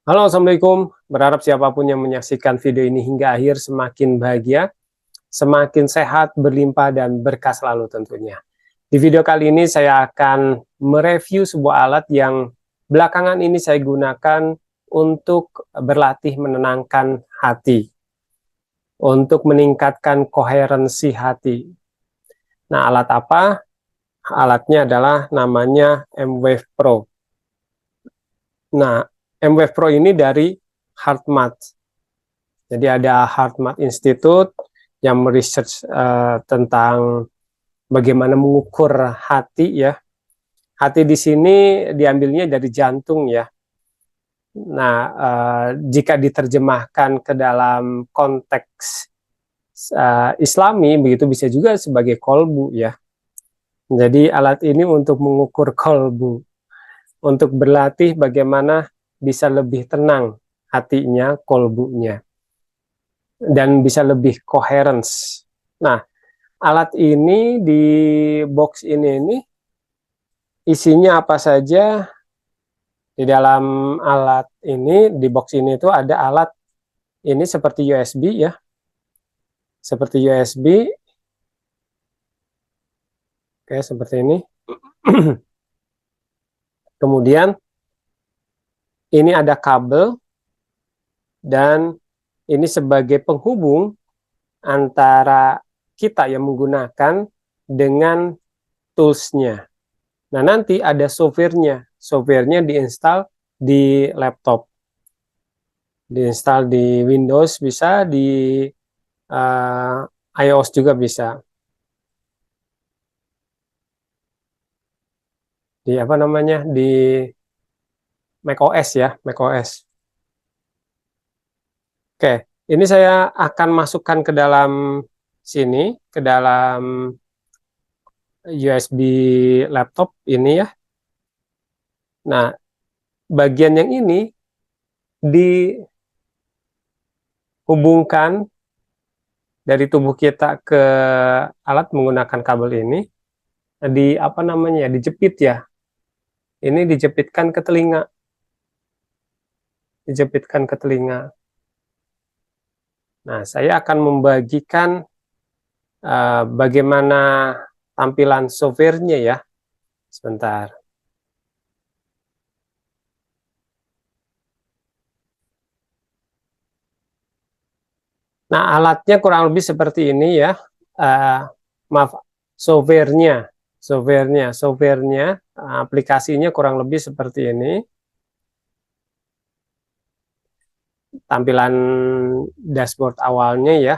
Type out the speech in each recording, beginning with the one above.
Halo, Assalamualaikum. Berharap siapapun yang menyaksikan video ini hingga akhir semakin bahagia, semakin sehat, berlimpah, dan berkah selalu tentunya. Di video kali ini saya akan mereview sebuah alat yang belakangan ini saya gunakan untuk berlatih menenangkan hati, untuk meningkatkan koherensi hati. Nah, alat apa? Alatnya adalah namanya M-Wave Pro. Nah, M-Wave Pro ini dari HeartMath. Jadi ada HeartMath Institute yang meresearch tentang bagaimana mengukur hati ya. Hati di sini diambilnya dari jantung ya. Nah, jika diterjemahkan ke dalam konteks Islami, begitu bisa juga sebagai kolbu ya. Jadi alat ini untuk mengukur kolbu, untuk berlatih bagaimana bisa lebih tenang hatinya, kolbunya, dan bisa lebih coherence. Nah, alat ini di box ini isinya apa saja? Di dalam alat ini, di box ini itu ada alat ini seperti USB ya, seperti USB, oke seperti ini. Kemudian ini ada kabel dan ini sebagai penghubung antara kita yang menggunakan dengan toolsnya. Nah, nanti ada softwarenya diinstal di laptop, diinstal di Windows bisa, di iOS juga bisa, di apa namanya, di macOS ya, macOS. Oke, ini saya akan masukkan ke dalam sini, ke dalam USB laptop ini ya. Nah, bagian yang ini dihubungkan dari tubuh kita ke alat menggunakan kabel ini, di apa namanya, dijepit ya. Ini dijepitkan ke telinga, dijepitkan ke telinga. Nah, saya akan membagikan bagaimana tampilan softwarenya ya. Sebentar. Nah, alatnya kurang lebih seperti ini ya. Maaf, softwarenya, aplikasinya kurang lebih seperti ini. Tampilan dashboard awalnya ya.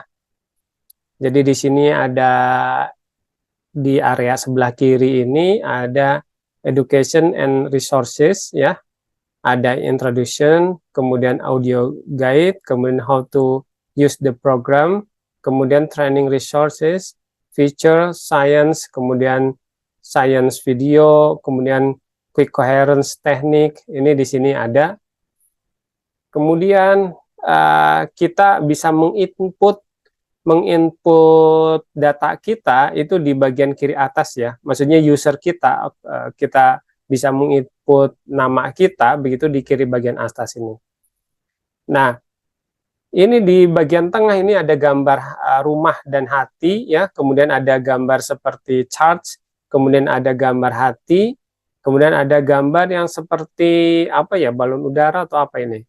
Jadi di sini ada, di area sebelah kiri ini ada education and resources ya. Ada introduction, kemudian audio guide, kemudian how to use the program, kemudian training resources, feature, science, kemudian science video, kemudian quick coherence teknik, ini di sini ada. Kemudian kita bisa menginput data kita itu di bagian kiri atas ya, maksudnya user kita, kita bisa menginput nama kita begitu di kiri bagian atas ini. Nah, ini di bagian tengah ini ada gambar rumah dan hati ya, kemudian ada gambar seperti charts, kemudian ada gambar hati, kemudian ada gambar yang seperti apa ya, balon udara atau apa ini.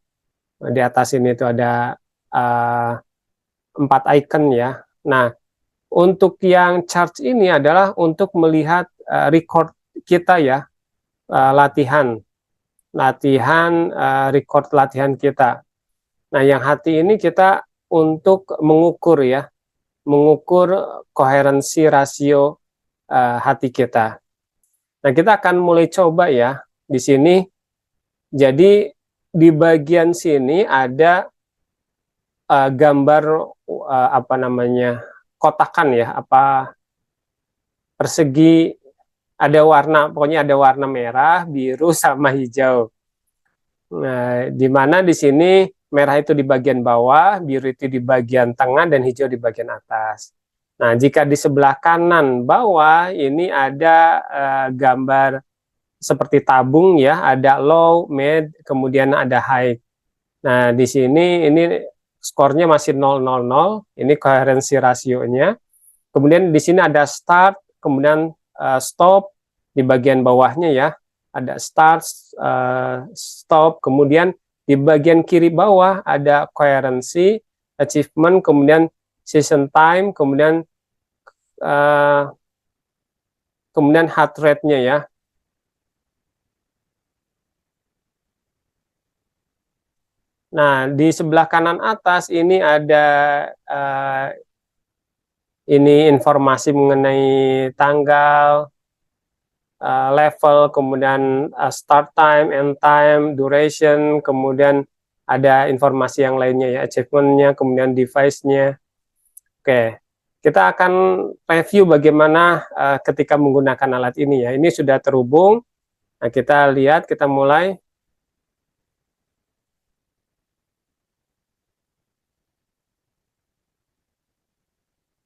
Di atas ini itu ada 4 icon ya. Nah, untuk yang charts ini adalah untuk melihat record kita ya, latihan record latihan kita. Nah, yang hati ini kita untuk mengukur ya, mengukur koherensi rasio hati kita. Nah, kita akan mulai coba ya di sini. Jadi di bagian sini ada gambar apa namanya, kotakan ya, apa persegi, ada warna, pokoknya ada warna merah, biru sama hijau. Nah, di mana di sini merah itu di bagian bawah, biru itu di bagian tengah, dan hijau di bagian atas. Nah, jika di sebelah kanan bawah ini ada gambar seperti tabung ya, ada low, mid, kemudian ada high. Nah, di sini ini skornya masih 0,00, ini koherensi rasionya. Kemudian di sini ada start, kemudian stop di bagian bawahnya ya. Ada start, stop, kemudian di bagian kiri bawah ada koherensi, achievement, kemudian session time, uh, kemudian heart rate-nya ya. Nah, di sebelah kanan atas ini ada ini informasi mengenai tanggal, level, kemudian start time, end time, duration, kemudian ada informasi yang lainnya ya, achievement-nya, kemudian device-nya. Oke, kita akan review bagaimana ketika menggunakan alat ini ya. Ini sudah terhubung. Nah, kita lihat, kita mulai.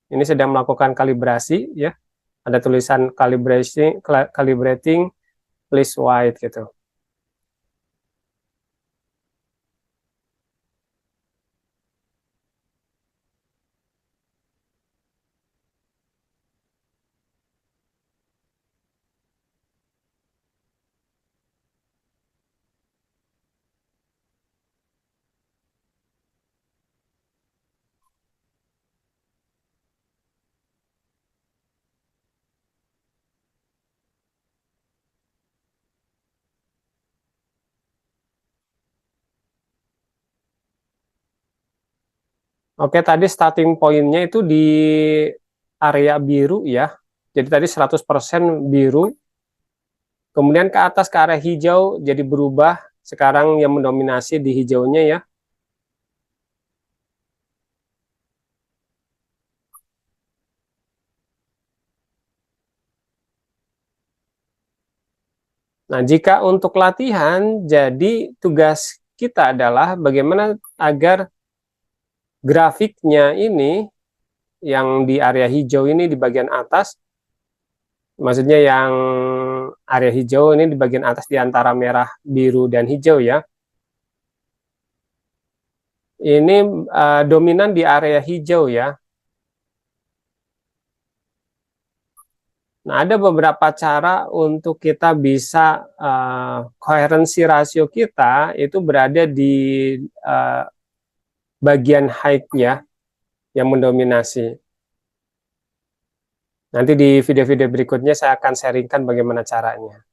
Ini sedang melakukan kalibrasi ya. Ada tulisan calibrating, please wait gitu. Oke, tadi starting point-nya itu di area biru ya. Jadi tadi 100% biru. Kemudian ke atas ke arah hijau jadi berubah. Sekarang yang mendominasi di hijaunya ya. Nah, jika untuk latihan, jadi tugas kita adalah bagaimana agar grafiknya ini yang di area hijau ini di bagian atas, maksudnya yang area hijau ini di bagian atas di antara merah, biru, dan hijau ya. Ini dominan di area hijau ya. Nah, ada beberapa cara untuk kita bisa koherensi rasio kita itu berada di bagian height-nya yang mendominasi. Nanti di video-video berikutnya saya akan sharingkan bagaimana caranya.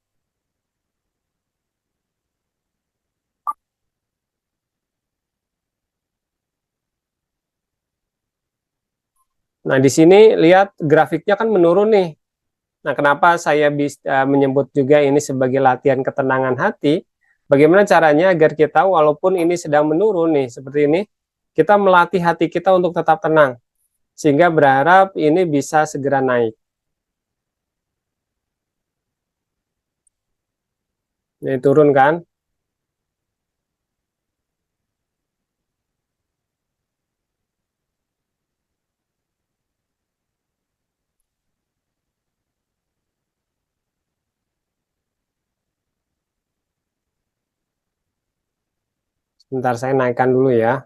Nah, di sini lihat grafiknya kan menurun nih. Nah, kenapa saya bisa menyebut juga ini sebagai latihan ketenangan hati? Bagaimana caranya agar kita walaupun ini sedang menurun nih seperti ini, kita melatih hati kita untuk tetap tenang sehingga berharap ini bisa segera naik. Ini turun kan? Sebentar saya naikkan dulu ya.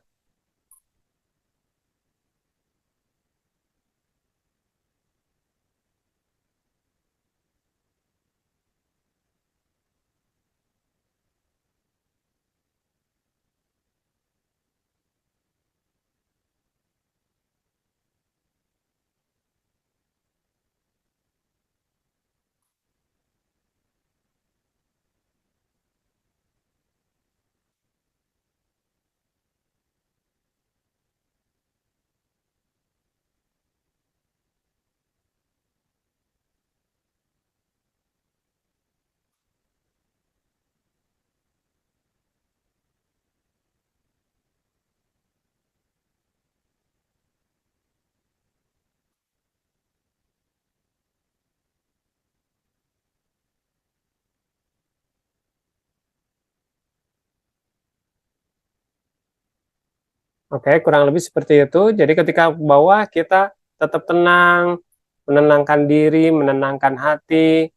Oke, kurang lebih seperti itu. Jadi ketika bawah kita tetap tenang, menenangkan diri, menenangkan hati,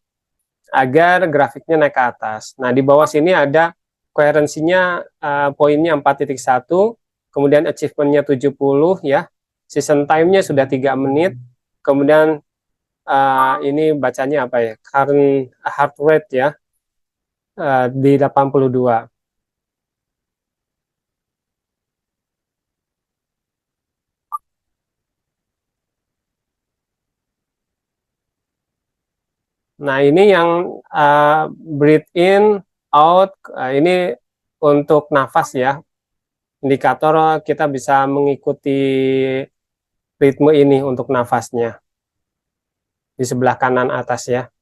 agar grafiknya naik ke atas. Nah, di bawah sini ada Koherensinya poinnya 4.1, kemudian achievement-nya 70 ya. Season time-nya sudah 3 menit. Kemudian ini bacanya apa ya? Current heart rate ya, di 82. Nah, ini yang breathe in, out, ini untuk nafas ya. Indikator kita bisa mengikuti ritme ini untuk nafasnya di sebelah kanan atas ya.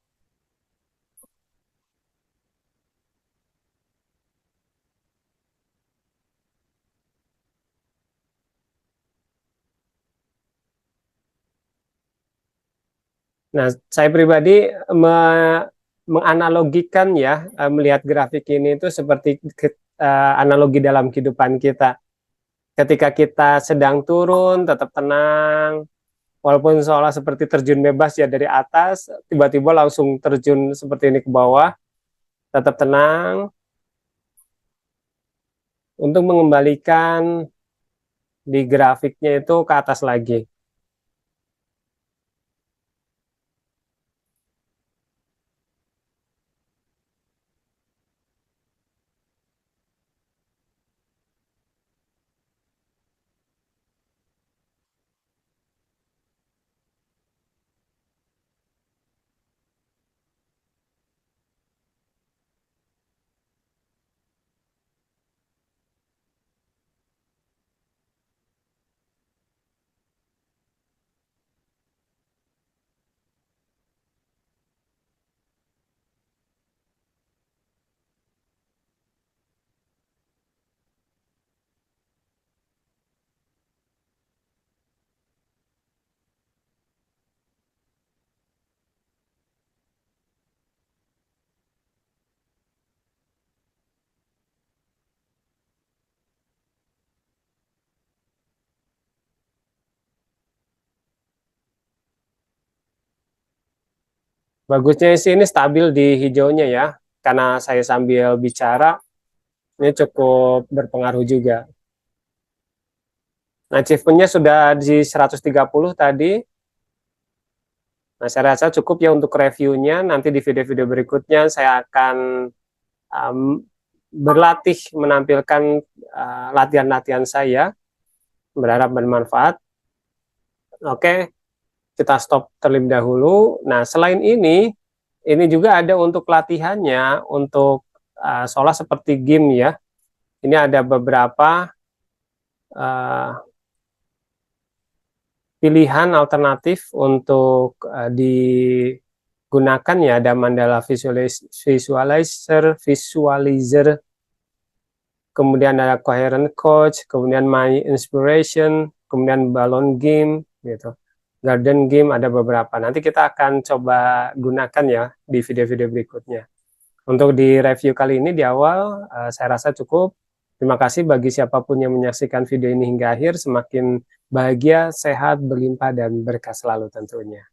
Nah, saya pribadi menganalogikan ya, melihat grafik ini itu seperti analogi dalam kehidupan kita. Ketika kita sedang turun, tetap tenang, walaupun seolah seperti terjun bebas ya dari atas, tiba-tiba langsung terjun seperti ini ke bawah, tetap tenang untuk mengembalikan di grafiknya itu ke atas lagi. Bagusnya sih ini stabil di hijaunya ya, karena saya sambil bicara, ini cukup berpengaruh juga. Nah, achievementnya sudah di 130 tadi. Nah, saya rasa cukup ya untuk reviewnya. Nanti di video-video berikutnya saya akan um, berlatih menampilkan latihan-latihan saya. Berharap bermanfaat. Oke, kita stop terlebih dahulu. Nah, selain ini juga ada untuk latihannya, untuk seolah seperti game ya. Ini ada beberapa uh, pilihan alternatif untuk digunakan ya. Ada mandala visualizer, kemudian ada coherent coach, kemudian my inspiration, kemudian balloon game gitu. Garden game ada beberapa. Nanti kita akan coba gunakan ya di video-video berikutnya. Untuk di review kali ini di awal, saya rasa cukup. Terima kasih bagi siapapun yang menyaksikan video ini hingga akhir. Semakin bahagia, sehat, berlimpah, dan berkah selalu tentunya.